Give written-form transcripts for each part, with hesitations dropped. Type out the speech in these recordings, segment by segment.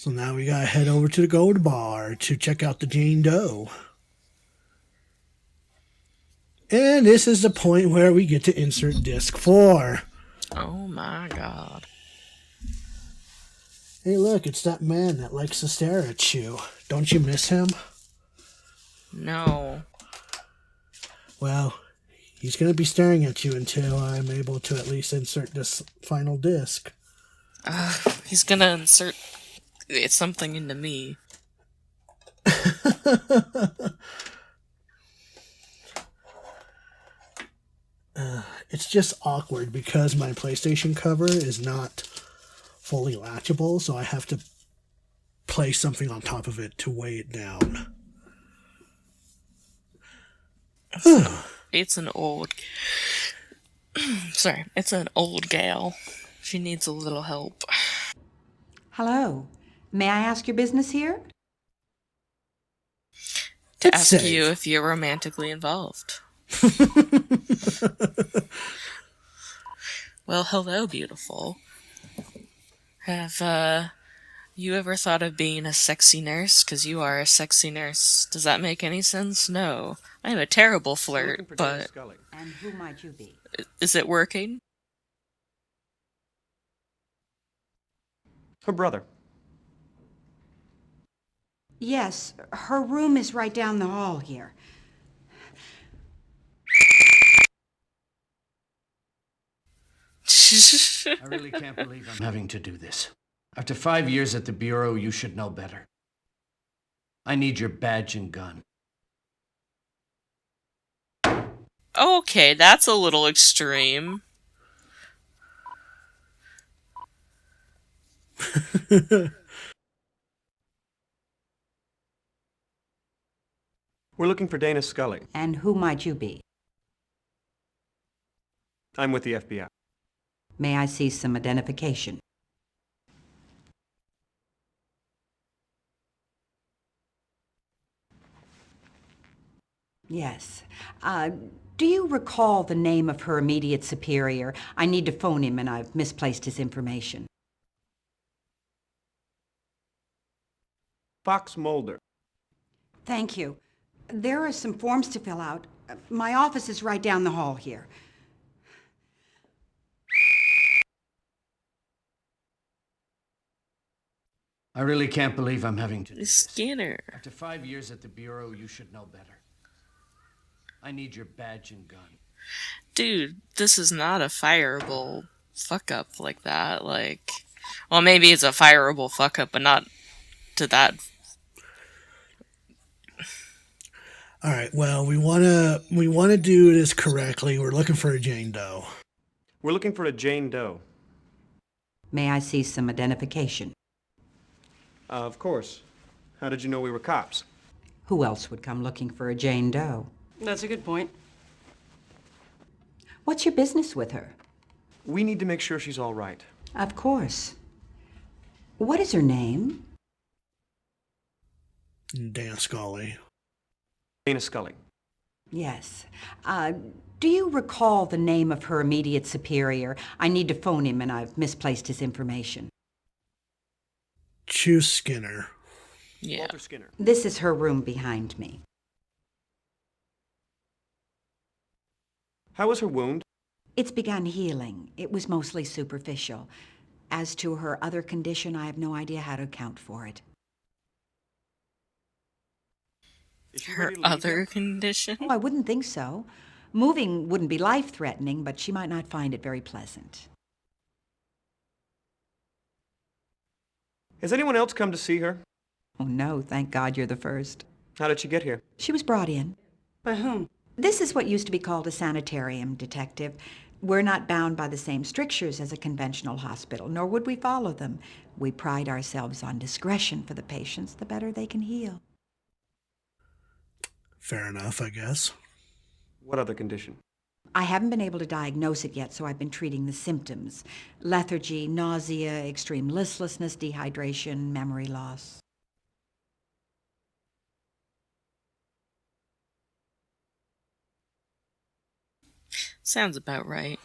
So now we gotta head over to the gold bar to check out the Jane Doe. And this is the point where we get to insert disc 4. Oh my god. Hey look, it's that man that likes to stare at you. Don't you miss him? No. Well, he's gonna be staring at you until I'm able to at least insert this final disc. He's gonna insert something into me. It's just awkward because my PlayStation cover is not fully latchable, so I have to place something on top of it to weigh it down. It's an old... Sorry, it's an old gal. She needs a little help. Hello. May I ask your business here? To ask you if you're romantically involved. Well, hello, beautiful. Have you ever thought of being a sexy nurse? Because you are a sexy nurse. Does that make any sense? No. I am a terrible flirt, but... Scully. And who might you be? Is it working? Her brother. Yes, her room is right down the hall here. I really can't believe I'm having to do this. After 5 years at the Bureau, you should know better. I need your badge and gun. Okay, that's a little extreme. We're looking for Dana Scully. And who might you be? I'm with the FBI. May I see some identification? Yes. Do you recall the name of her immediate superior? I need to phone him and I've misplaced his information. Fox Mulder. Thank you. There are some forms to fill out. My office is right down the hall here. I really can't believe I'm having to do this. Skinner. After 5 years at the Bureau, you should know better. I need your badge and gun. Dude, this is not a fireable fuck-up like that. Like, well, maybe it's a fireable fuck-up, but not to that. Alright, well, we wanna do this correctly. We're looking for a Jane Doe. We're looking for a Jane Doe. May I see some identification? Of course. How did you know we were cops? Who else would come looking for a Jane Doe? That's a good point. What's your business with her? We need to make sure she's all right. Of course. What is her name? Dan Scully. Dana Scully. Yes. Do you recall the name of her immediate superior? I need to phone him and I've misplaced his information. Chew Skinner. Yeah. Walter Skinner. This is her room behind me. How was her wound? It's begun healing. It was mostly superficial. As to her other condition, I have no idea how to account for it. Is she Her ready to leave other yet? condition? Oh, I wouldn't think so. Moving wouldn't be life-threatening, but she might not find it very pleasant. Has anyone else come to see her? Oh, no, thank God you're the first. How did she get here? She was brought in. By whom? This is what used to be called a sanitarium, Detective. We're not bound by the same strictures as a conventional hospital, nor would we follow them. We pride ourselves on discretion for the patients, the better they can heal. Fair enough, I guess. What other condition? I haven't been able to diagnose it yet, so I've been treating the symptoms. Lethargy, nausea, extreme listlessness, dehydration, memory loss. Sounds about right.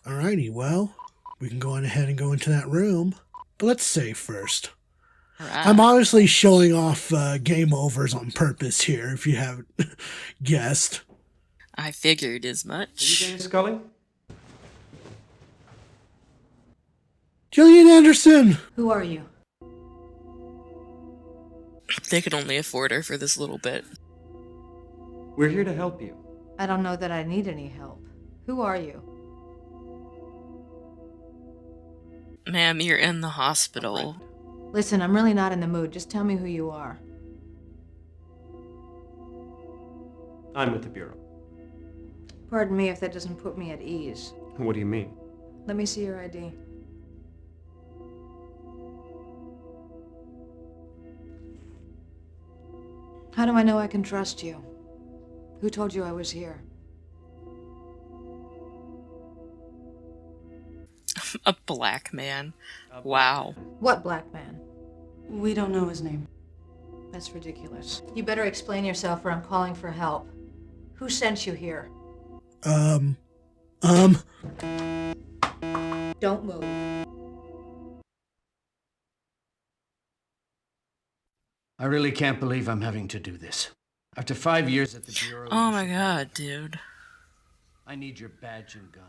Alrighty, well, we can go on ahead and go into that room, let's save first. Right. I'm obviously showing off game overs on purpose here, if you haven't guessed. I figured as Are you much. Jane Scully? Gillian Anderson! Who are you? They could only afford her for this little bit. We're here to help you. I don't know that I need any help. Who are you? Ma'am, you're in the hospital. Listen, I'm really not in the mood. Just tell me who you are. I'm with the Bureau. Pardon me if that doesn't put me at ease. What do you mean? Let me see your ID. How do I know I can trust you? Who told you I was here? A black man. Wow. What black man? We don't know his name. That's ridiculous. You better explain yourself or I'm calling for help. Who sent you here? Don't move. I really can't believe I'm having to do this. After 5 years at the Bureau... Oh you my should know god, better. dude. I need your badge and gun.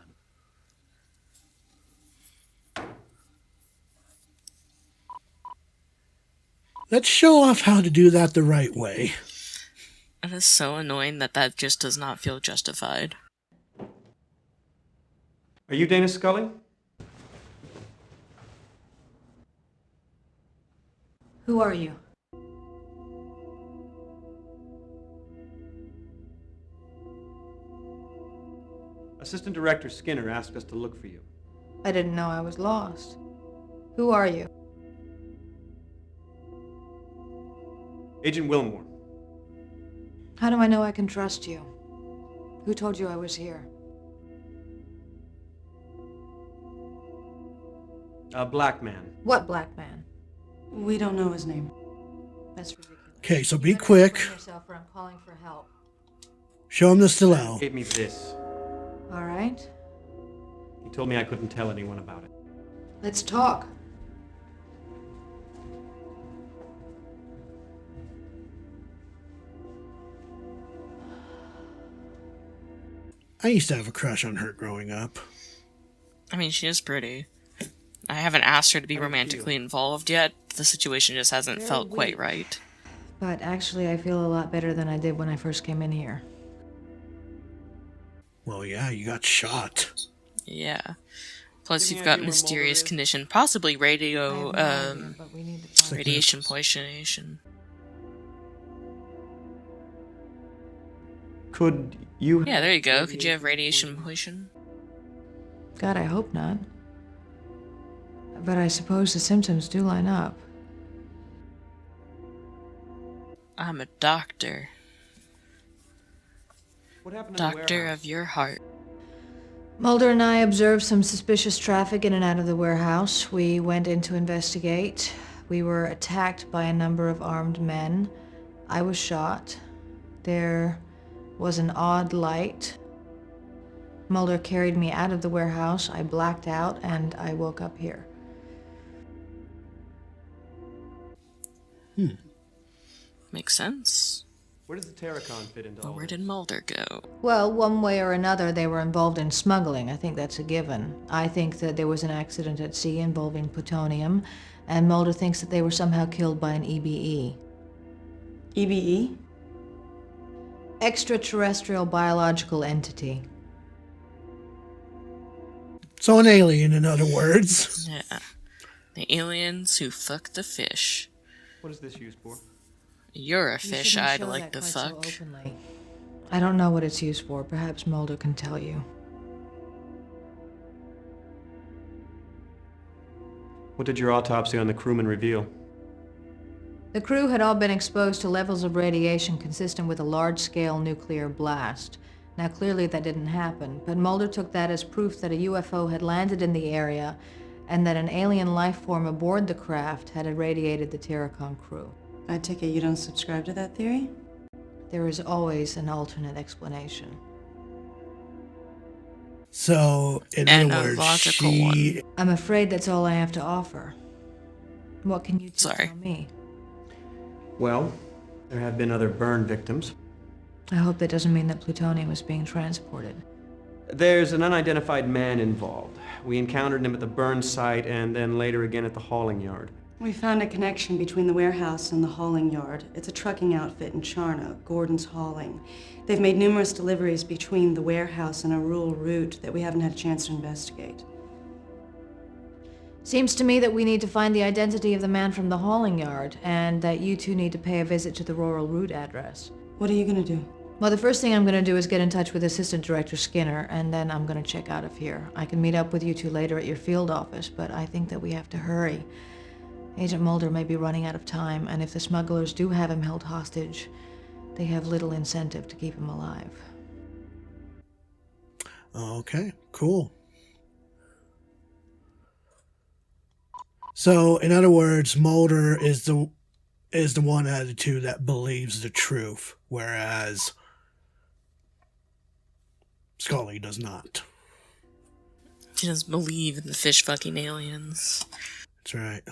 Let's show off how to do that the right way. It is so annoying that that just does not feel justified. Are you Dana Scully? Who are you? Assistant Director Skinner asked us to look for you. I didn't know I was lost. Who are you? Agent Wilmore. How do I know I can trust you? Who told you I was here? A black man. What black man? We don't know his name. That's ridiculous. Okay, so be You better quick. explain yourself or I'm calling for help. Show him the stiletto. Gave me this. All right, He told me I couldn't tell anyone about it. let's talk. I used to have a crush on her growing up. I mean, she is pretty. I haven't asked her to be How do you romantically involved yet. The situation just hasn't Very felt quite weak. right. But actually, I feel a lot better than I did when I first came in here. Well, yeah, you got shot. Yeah. Plus, Any you've got idea where mysterious Mulder is? condition, possibly I radio, have no idea, but we need to find radiation poisonation. Could you... Yeah, there you go. Could you have radiation poison? God, I hope not. But I suppose the symptoms do line up. I'm a doctor. What happened in the Doctor warehouse? of your heart. Mulder and I observed some suspicious traffic in and out of the warehouse. We went in to investigate. We were attacked by a number of armed men. I was shot. There was an odd light. Mulder carried me out of the warehouse. I blacked out and I woke up here. Makes sense. Where does the Terracon fit into But all where this? did Mulder go? Well, one way or another, they were involved in smuggling. I think that's a given. I think that there was an accident at sea involving plutonium, and Mulder thinks that they were somehow killed by an EBE. EBE? Extraterrestrial biological entity. So an alien, in other words. Yeah. The aliens who fuck the fish. What is this used for? You're a You fish shouldn't I'd show like that to quite fuck. so openly. I don't know what it's used for. Perhaps Mulder can tell you. What did your autopsy on the crewman reveal? The crew had all been exposed to levels of radiation consistent with a large-scale nuclear blast. Now, clearly that didn't happen, but Mulder took that as proof that a UFO had landed in the area and that an alien life form aboard the craft had irradiated the Terracon crew. I take it you don't subscribe to that theory? There is always an alternate explanation. So, in And other a words, logical she... I'm afraid that's all I have to offer. What can you two Sorry. tell me? Well, there have been other burn victims. I hope that doesn't mean that plutonium is being transported. There's an unidentified man involved. We encountered him at the burn site and then later again at the hauling yard. We found a connection between the warehouse and the hauling yard. It's a trucking outfit in Charno, Gordon's Hauling. They've made numerous deliveries between the warehouse and a rural route that we haven't had a chance to investigate. Seems to me that we need to find the identity of the man from the hauling yard, and that you two need to pay a visit to the rural route address. What are you gonna do? Well, the first thing I'm going to do is get in touch with Assistant Director Skinner, and then I'm going to check out of here. I can meet up with you two later at your field office, but I think that we have to hurry. Agent Mulder may be running out of time, and if the smugglers do have him held hostage, they have little incentive to keep him alive. Okay, cool. So, in other words, Mulder is the one out of the two that believes the truth, whereas Scully does not. She doesn't believe in the fish fucking aliens. That's right.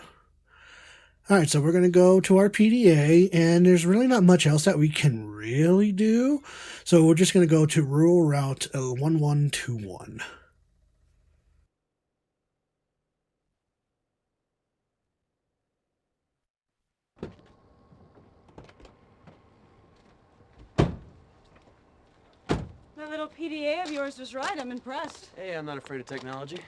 Alright, so we're going to go to our PDA, and there's really not much else that we can really do. So we're just going to go to Rural Route 1121. That little PDA of yours was right. I'm impressed. Hey, I'm not afraid of technology.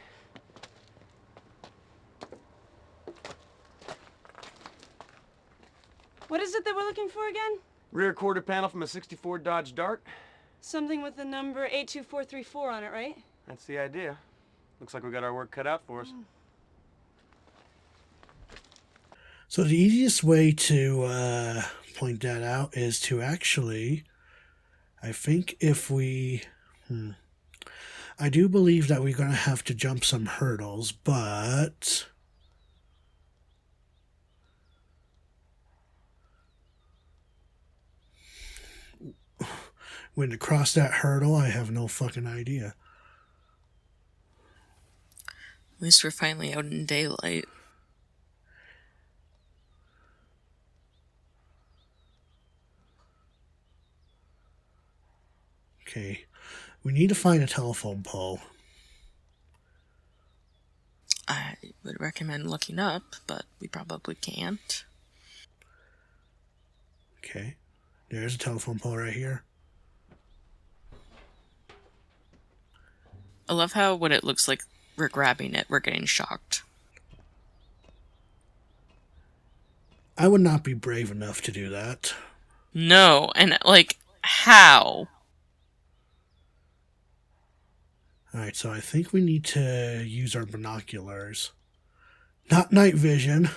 What is it that we're looking for again? Rear quarter panel from a '64 Dodge Dart. Something with the number 82434 on it, right? That's the idea. Looks like we got our work cut out for us. So the easiest way to point that out is to actually, I think if we, I do believe that we're going to have to jump some hurdles, but when to cross that hurdle, I have no fucking idea. At least we're finally out in daylight. Okay, we need to find a telephone pole. I would recommend looking up, but we probably can't. Okay, there's a telephone pole right here. I love how when it looks like we're grabbing it, we're getting shocked. I would not be brave enough to do that. No, and like, how? Alright, so I think we need to use our binoculars. Not night vision.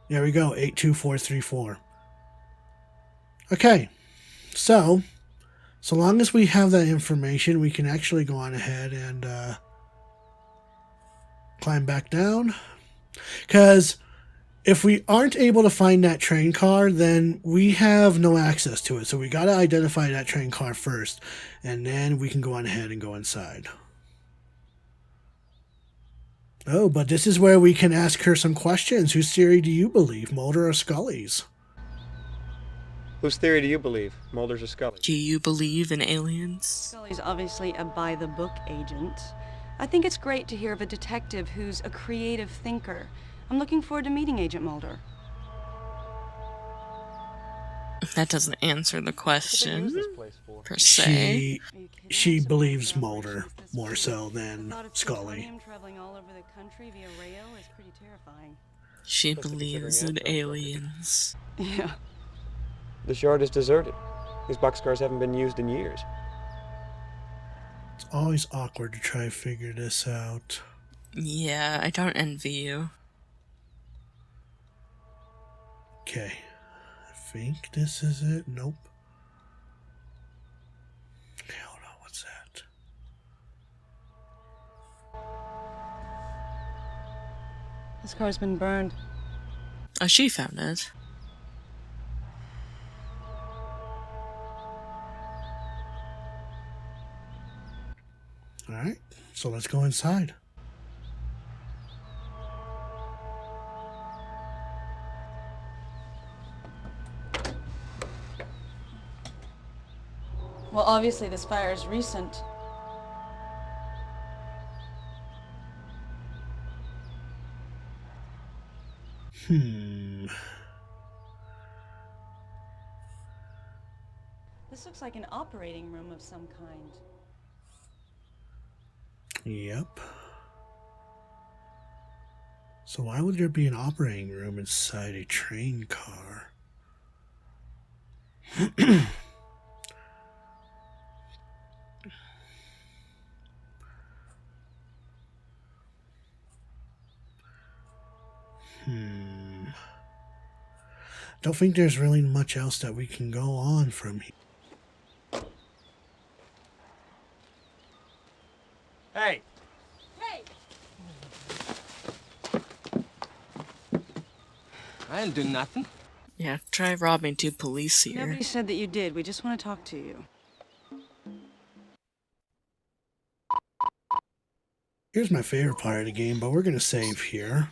There we go, 82434. Okay, so long as we have that information, we can actually go on ahead and climb back down. Because if we aren't able to find that train car, then we have no access to it. So we got to identify that train car first, and then we can go on ahead and go inside. Oh, but this is where we can ask her some questions. Whose theory do you believe, Mulder or Scully's? Whose theory do you believe, Mulder's or Scully? Do you believe in aliens? Scully's obviously a by-the-book agent. I think it's great to hear of a detective who's a creative thinker. I'm looking forward to meeting Agent Mulder. That doesn't answer the question, per se. She believes Mulder more so than Scully. Traveling all over the country via rail is pretty terrifying. She believes in aliens. Yeah. This yard is deserted. These boxcars haven't been used in years. It's always awkward to try to figure this out. Yeah, I don't envy you. Okay. I think this is it. Nope. Okay, hold on. What's that? This car's been burned. Oh, she found it. Alright, so let's go inside. Well, obviously this fire is recent. This looks like an operating room of some kind. Yep. So why would there be an operating room inside a train car? Don't think there's really much else that we can go on from here. Hey! Hey! I didn't do nothing. Yeah, try robbing 2 police here. Nobody said that you did. We just want to talk to you. Here's my favorite part of the game, but we're going to save here.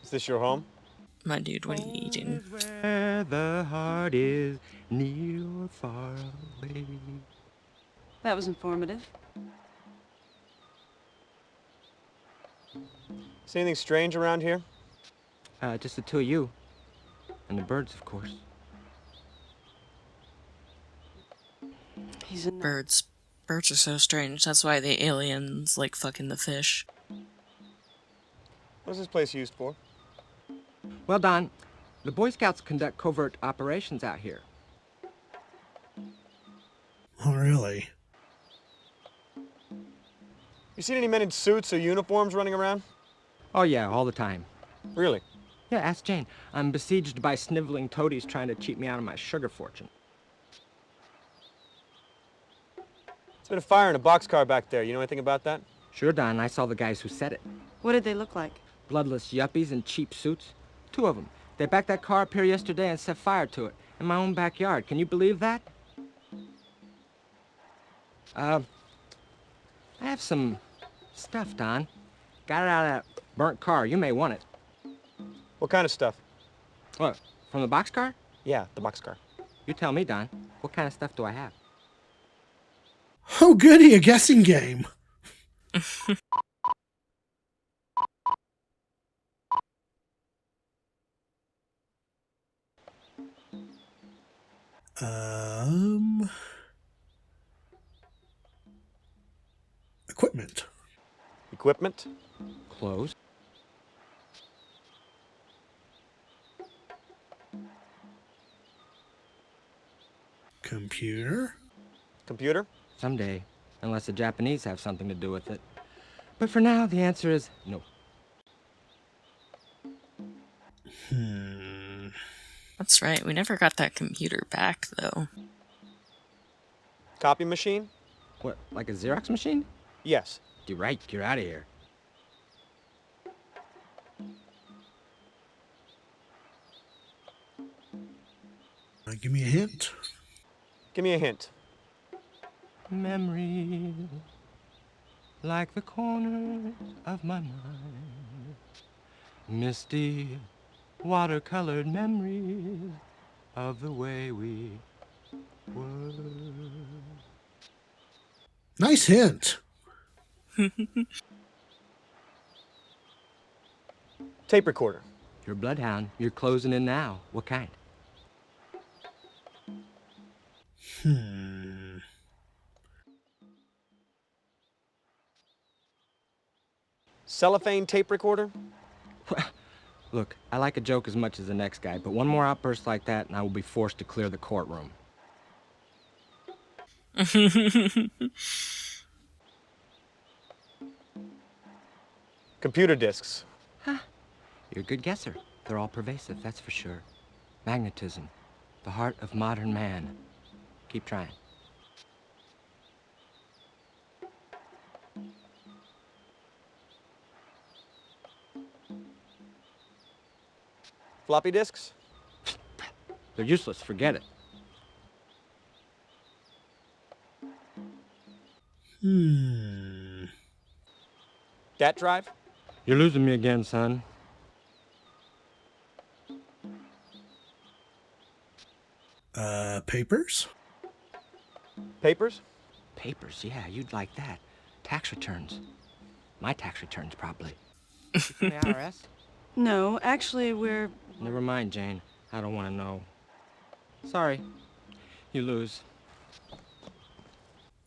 Is this your home? My dude, what are you eating? Where the heart is, near or far away. That was informative. See anything strange around here? Just the 2 of you. And the birds, of course. He's in Birds. Birds are so strange. That's why the aliens like fucking the fish. What's this place used for? Well, Don, the Boy Scouts conduct covert operations out here. Oh, really? You seen any men in suits or uniforms running around? Oh, yeah, all the time. Really? Yeah, ask Jane. I'm besieged by sniveling toadies trying to cheat me out of my sugar fortune. There's been a fire in a boxcar back there. You know anything about that? Sure, Don, I saw the guys who set it. What did they look like? Bloodless yuppies in cheap suits. 2 of them. They backed that car up here yesterday and set fire to it in my own backyard. Can you believe that? I have some stuff, Don. Got it out of that burnt car. You may want it. What kind of stuff? What, from the boxcar? Yeah, the boxcar. You tell me, Don. What kind of stuff do I have? Oh, goody, a guessing game. Equipment. Equipment? Clothes. Computer. Computer? Someday, unless the Japanese have something to do with it. But for now, the answer is no. That's right, we never got that computer back, though. Copy machine? What, like a Xerox machine? Yes. You're right, you're out of here. Give me a hint. Give me a hint. Memories, like the corners of my mind. Misty, watercolored memories of the way we were. Nice hint. Tape recorder. You're a bloodhound. You're closing in now. What kind? Cellophane tape recorder? Look, I like a joke as much as the next guy, but one more outburst like that and I will be forced to clear the courtroom. Computer disks. You're a good guesser. They're all pervasive, that's for sure. Magnetism, the heart of modern man. Keep trying. Floppy disks? They're useless, forget it. Dat drive? You're losing me again, son. Papers? Papers? Papers, yeah, you'd like that. Tax returns. My tax returns, probably. You from the IRS? No, actually, we're... Never mind, Jane. I don't want to know. Sorry. You lose.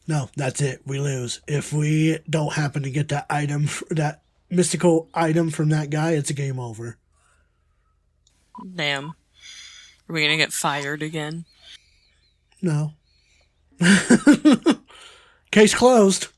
No, that's it. We lose. If we don't happen to get that item, that mystical item from that guy, it's a game over. Damn. Are we gonna get fired again? No. Case closed.